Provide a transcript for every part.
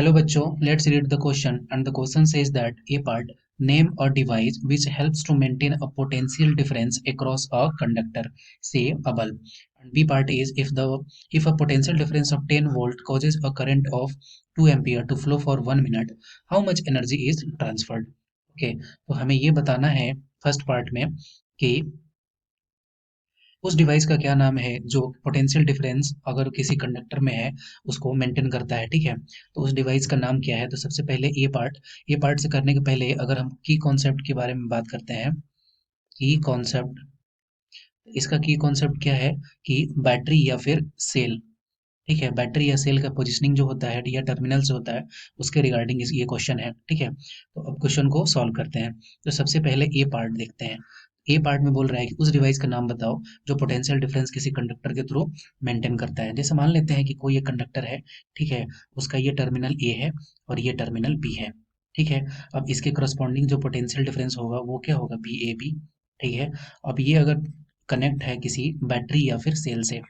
Hello बच्चों, let's read the question and the question says that A part name a device which helps to maintain a potential difference across a conductor, say a bulb. And B part is if a potential difference of 10 volt causes a current of 2 ampere to flow for 1 minute, how much energy is transferred? Okay, तो हमें ये बताना है first part में कि उस device का क्या नाम है जो पोटेंशियल डिफरेंस अगर किसी कंडक्टर में है उसको मेंटेन करता है। ठीक है, तो उस डिवाइस का नाम क्या है। तो सबसे पहले ए पार्ट से करने के पहले अगर हम की कॉन्सेप्ट के बारे में बात करते हैं, की कॉन्सेप्ट, इसका की कॉन्सेप्ट क्या है कि बैटरी या फिर सेल। ठीक है, बैटरी या सेल का पोजिशनिंग जो होता है या टर्मिनल से होता है उसके रिगार्डिंग ये क्वेश्चन है। ठीक है, तो अब क्वेश्चन को सॉल्व करते हैं। तो सबसे पहले ए पार्ट देखते हैं। ए पार्ट में बोल रहा है कि उस डिवाइस का नाम बताओ जो पोटेंशियल डिफरेंस किसी कंडक्टर के थ्रू मेंटेन करता है। जैसे मान लेते हैं कि कोई एक कंडक्टर है, ठीक है, उसका ये टर्मिनल ए है और ये टर्मिनल बी है। ठीक है, अब इसके करस्पॉन्डिंग जो पोटेंशियल डिफरेंस होगा वो क्या होगा, बी ए बी। ठीक है, अब ये अगर कनेक्ट है किसी बैटरी या फिर सेल से,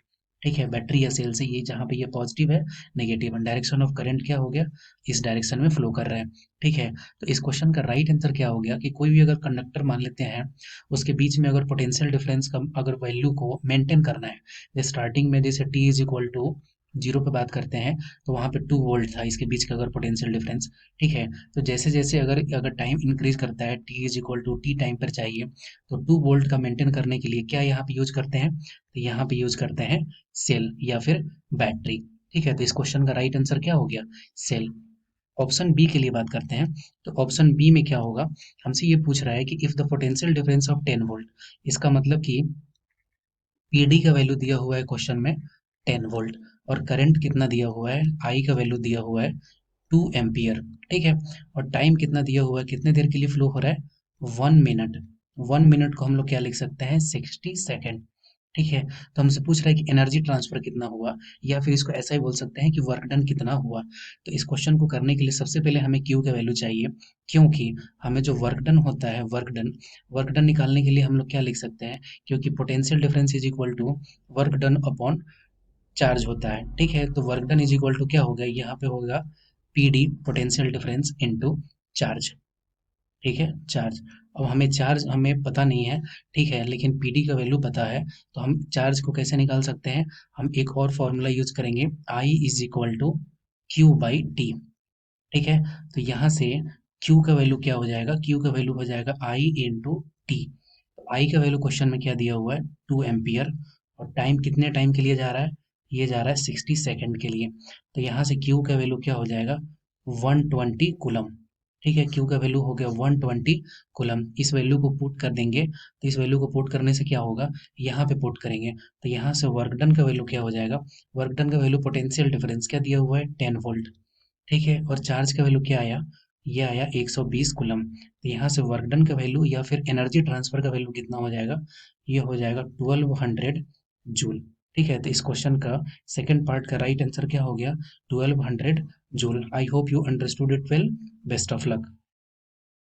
ठीक है, बैटरी या सेल से, ये जहाँ पे ये पॉजिटिव है नेगेटिव है, डायरेक्शन ऑफ करंट क्या हो गया, इस डायरेक्शन में फ्लो कर रहा है। ठीक है, तो इस क्वेश्चन का राइट आंसर क्या हो गया कि कोई भी अगर कंडक्टर मान लेते हैं उसके बीच में अगर पोटेंशियल डिफरेंस का अगर वैल्यू को मेंटेन करना है, जैसे स्टार्टिंग में जैसे T is equal to zero पे बात करते हैं तो वहां पे 2 वोल्ट था इसके बीच का अगर पोटेंशियल डिफरेंस। ठीक है, तो जैसे जैसे अगर अगर टाइम इंक्रीज करता है, T is equal to T time पर चाहिए, तो 2 वोल्ट का मेंटेन करने के लिए क्या यहाँ पे यूज करते हैं, तो यहाँ पे यूज करते हैं सेल या फिर बैटरी। ठीक है, तो इस क्वेश्चन का राइट आंसर क्या हो गया, सेल। ऑप्शन बी के लिए बात करते हैं। तो ऑप्शन बी में क्या होगा, हमसे ये पूछ रहा है कि if the potential difference of 10 volt, इसका मतलब कि पीडी का वैल्यू दिया हुआ है क्वेश्चन में 10 वोल्ट, और करंट कितना दिया हुआ है, आई का वैल्यू दिया हुआ है 2 एम्पियर। ठीक है, और टाइम कितना दिया हुआ है, कितने देर के लिए फ्लो हो रहा है, 1 मिनट। 1 मिनट को हम लोग क्या लिख सकते हैं, 60 सेकेंड। ठीक है, तो हमसे पूछ रहा है कि एनर्जी ट्रांसफर कितना हुआ, या फिर इसको ऐसा ही बोल सकते हैं कि वर्क डन कितना हुआ। तो इस क्वेश्चन को करने के लिए सबसे पहले हमें क्यू का वैल्यू चाहिए, क्योंकि हमें जो वर्क डन होता है, वर्क डन निकालने के लिए हम लोग क्या लिख सकते हैं, क्योंकि potential difference is equal to work done upon charge होता है। ठीक है, तो work done is equal to क्या होगा, यहाँ पे होगा P D potential difference into charge. ठीक है, चार्ज। अब हमें चार्ज हमें पता नहीं है, ठीक है, लेकिन पीडी का वैल्यू पता है, तो हम चार्ज को कैसे निकाल सकते हैं, हम एक और फॉर्मूला यूज करेंगे, I is equal to Q by T. ठीक है, तो यहाँ से क्यू का वैल्यू क्या हो जाएगा, क्यू का वैल्यू हो जाएगा आई इंटू टी। तो आई का वैल्यू क्वेश्चन में क्या दिया हुआ है, 2 एम्पियर, और टाइम कितने टाइम के लिए जा रहा है, ये जा रहा है 60 सेकेंड के लिए। तो यहाँ से क्यू का वैल्यू क्या हो जाएगा, 120 कूलम। ठीक है, क्यू का वैल्यू हो गया 120 कूलम। इस वैल्यू को पुट कर देंगे, तो इस वैल्यू को पुट करने से क्या होगा, यहाँ पे पुट करेंगे, तो यहाँ से वर्क डन का वैल्यू क्या हो जाएगा, वर्क डन का वैल्यू पोटेंशियल डिफरेंस क्या दिया हुआ है, 10 वोल्ट। ठीक है, और चार्ज का वैल्यू क्या आया, ये आया 120 कूलम। तो यहाँ से वर्क डन का वैल्यू या फिर एनर्जी ट्रांसफर का वैल्यू कितना हो जाएगा, ये हो जाएगा 1200 जूल। ठीक है, तो इस क्वेश्चन का सेकंड पार्ट का राइट आंसर क्या हो गया, 1200 joule. I hope you understood it well. Best of luck.